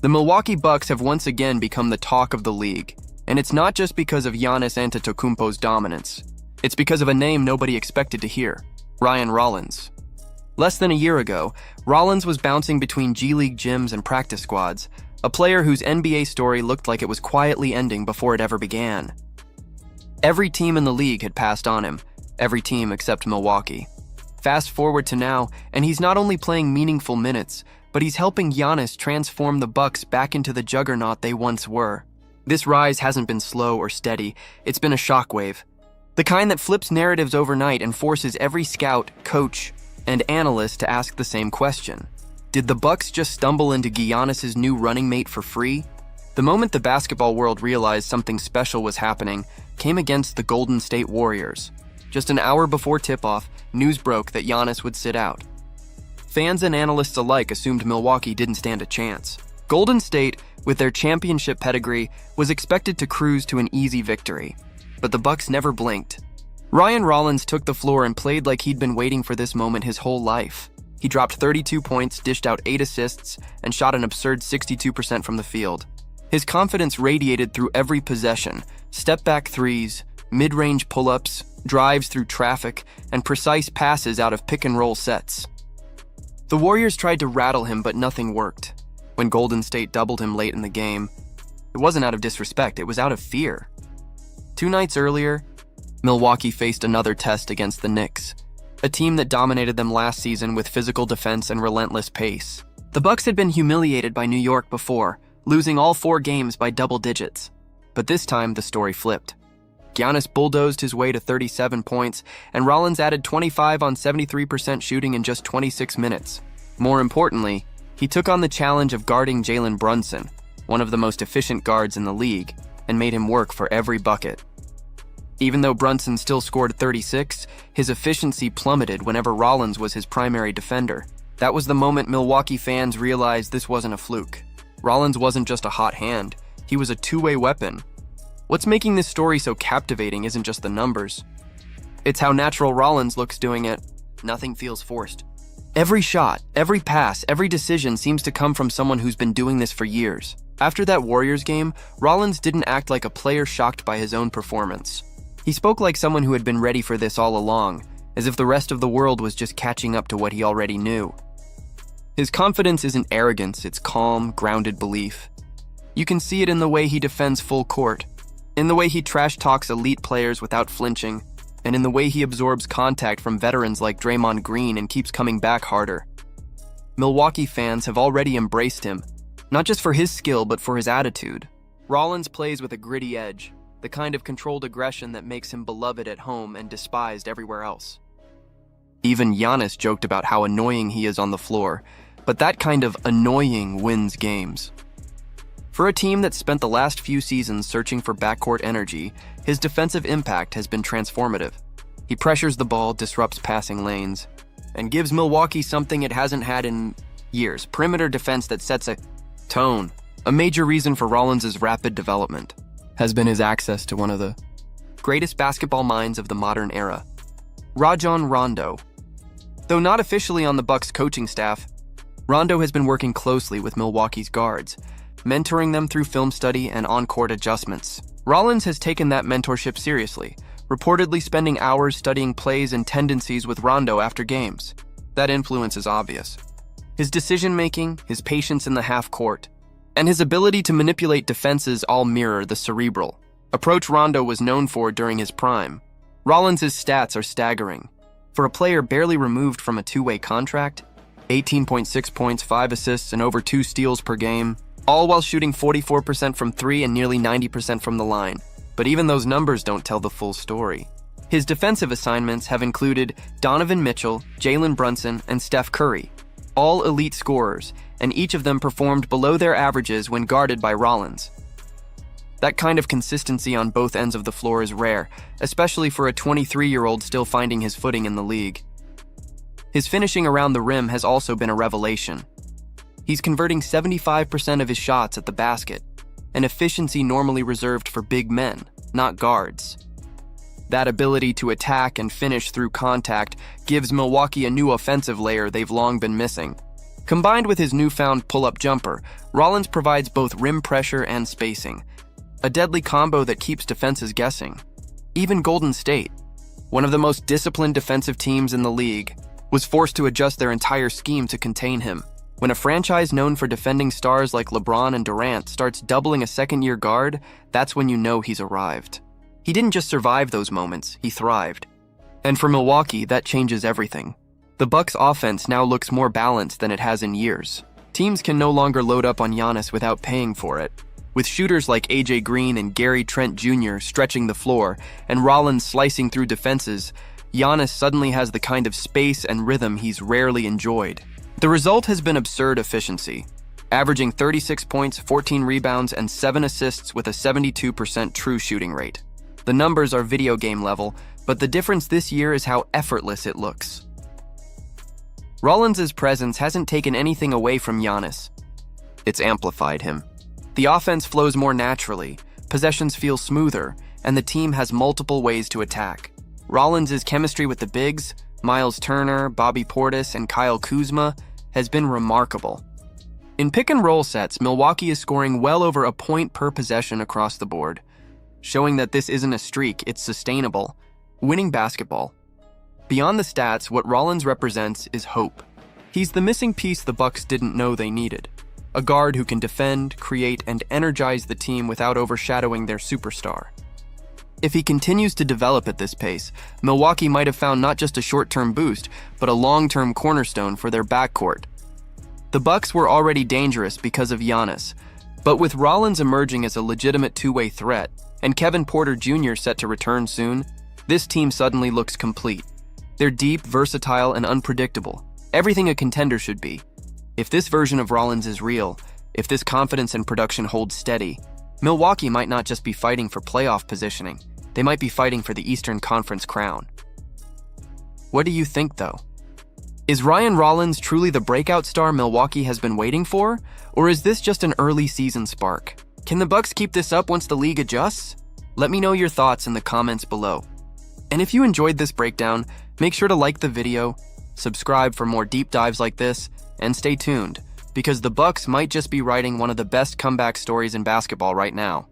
The Milwaukee Bucks have once again become the talk of the league, and it's not just because of Giannis Antetokounmpo's dominance. It's because of a name nobody expected to hear, Rollins. Less than a year ago, Rollins was bouncing between G League gyms and practice squads, a player whose NBA story looked like it was quietly ending before it ever began. Every team in the league had passed on him, every team except Milwaukee. Fast forward to now, and he's not only playing meaningful minutes, but he's helping Giannis transform the Bucks back into the juggernaut they once were. This rise hasn't been slow or steady, it's been a shockwave. The kind that flips narratives overnight and forces every scout, coach, and analyst to ask the same question. Did the Bucks just stumble into Giannis's new running mate for free? The moment the basketball world realized something special was happening came against the Golden State Warriors. Just an hour before tip-off, news broke that Giannis would sit out. Fans and analysts alike assumed Milwaukee didn't stand a chance. Golden State, with their championship pedigree, was expected to cruise to an easy victory. But the Bucks never blinked. Rollins took the floor and played like he'd been waiting for this moment his whole life. He dropped 32 points, dished out 8 assists, and shot an absurd 62% from the field. His confidence radiated through every possession: step-back threes, mid-range pull-ups, drives through traffic, and precise passes out of pick-and-roll sets. The Warriors tried to rattle him, but nothing worked. When Golden State doubled him late in the game, it wasn't out of disrespect, it was out of fear. 2 nights earlier, Milwaukee faced another test against the Knicks, a team that dominated them last season with physical defense and relentless pace. The Bucks had been humiliated by New York before, losing all 4 games by double digits. But this time, the story flipped. Giannis bulldozed his way to 37 points, and Rollins added 25 on 73% shooting in just 26 minutes. More importantly, he took on the challenge of guarding Jalen Brunson, one of the most efficient guards in the league, and made him work for every bucket. Even though Brunson still scored 36, his efficiency plummeted whenever Rollins was his primary defender. That was the moment Milwaukee fans realized this wasn't a fluke. Rollins wasn't just a hot hand, he was a two-way weapon. What's making this story so captivating isn't just the numbers. It's how natural Rollins looks doing it. Nothing feels forced. Every shot, every pass, every decision seems to come from someone who's been doing this for years. After that Warriors game, Rollins didn't act like a player shocked by his own performance. He spoke like someone who had been ready for this all along, as if the rest of the world was just catching up to what he already knew. His confidence isn't arrogance, it's calm, grounded belief. You can see it in the way he defends full court, in the way he trash talks elite players without flinching, and in the way he absorbs contact from veterans like Draymond Green and keeps coming back harder. Milwaukee fans have already embraced him, not just for his skill but for his attitude. Rollins plays with a gritty edge, the kind of controlled aggression that makes him beloved at home and despised everywhere else. Even Giannis joked about how annoying he is on the floor, but that kind of annoying wins games. For a team that spent the last few seasons searching for backcourt energy, his defensive impact has been transformative. He pressures the ball, disrupts passing lanes, and gives Milwaukee something it hasn't had in years: perimeter defense that sets a tone. A major reason for Rollins' rapid development has been his access to one of the greatest basketball minds of the modern era, Rajon Rondo. Though not officially on the Bucks coaching staff, Rondo has been working closely with Milwaukee's guards, mentoring them through film study and on-court adjustments. Rollins has taken that mentorship seriously, reportedly spending hours studying plays and tendencies with Rondo after games. That influence is obvious. His decision-making, his patience in the half-court, and his ability to manipulate defenses all mirror the cerebral approach Rondo was known for during his prime. Rollins' stats are staggering. For a player barely removed from a two-way contract, 18.6 points, 5 assists, and over 2 steals per game, all while shooting 44% from 3 and nearly 90% from the line. But even those numbers don't tell the full story. His defensive assignments have included Donovan Mitchell, Jalen Brunson, and Steph Curry, all elite scorers, and each of them performed below their averages when guarded by Rollins. That kind of consistency on both ends of the floor is rare, especially for a 23-year-old still finding his footing in the league. His finishing around the rim has also been a revelation. He's converting 75% of his shots at the basket, an efficiency normally reserved for big men, not guards. That ability to attack and finish through contact gives Milwaukee a new offensive layer they've long been missing. Combined with his newfound pull-up jumper, Rollins provides both rim pressure and spacing, a deadly combo that keeps defenses guessing. Even Golden State, one of the most disciplined defensive teams in the league, was forced to adjust their entire scheme to contain him. When a franchise known for defending stars like LeBron and Durant starts doubling a second-year guard, that's when you know he's arrived. He didn't just survive those moments, he thrived. And for Milwaukee, that changes everything. The Bucks' offense now looks more balanced than it has in years. Teams can no longer load up on Giannis without paying for it. With shooters like AJ Green and Gary Trent Jr. stretching the floor and Rollins slicing through defenses, Giannis suddenly has the kind of space and rhythm he's rarely enjoyed. The result has been absurd efficiency, averaging 36 points, 14 rebounds, and 7 assists with a 72% true shooting rate. The numbers are video game level, but the difference this year is how effortless it looks. Rollins' presence hasn't taken anything away from Giannis. It's amplified him. The offense flows more naturally, possessions feel smoother, and the team has multiple ways to attack. Rollins' chemistry with the bigs, Miles Turner, Bobby Portis, and Kyle Kuzma, has been remarkable. In pick-and-roll sets, Milwaukee is scoring well over a point per possession across the board, showing that this isn't a streak, it's sustainable, winning basketball. Beyond the stats, what Rollins represents is hope. He's the missing piece the Bucks didn't know they needed. A guard who can defend, create, and energize the team without overshadowing their superstar. If he continues to develop at this pace, Milwaukee might have found not just a short-term boost, but a long-term cornerstone for their backcourt. The Bucks were already dangerous because of Giannis, but with Rollins emerging as a legitimate two-way threat, and Kevin Porter Jr. set to return soon, this team suddenly looks complete. They're deep, versatile, and unpredictable. Everything a contender should be. If this version of Rollins is real, if this confidence and production holds steady, Milwaukee might not just be fighting for playoff positioning, they might be fighting for the Eastern Conference crown. What do you think, though? Is Ryan Rollins truly the breakout star Milwaukee has been waiting for, or is this just an early season spark? Can the Bucks keep this up once the league adjusts? Let me know your thoughts in the comments below. And if you enjoyed this breakdown, make sure to like the video, subscribe for more deep dives like this, and stay tuned, because the Bucks might just be writing one of the best comeback stories in basketball right now.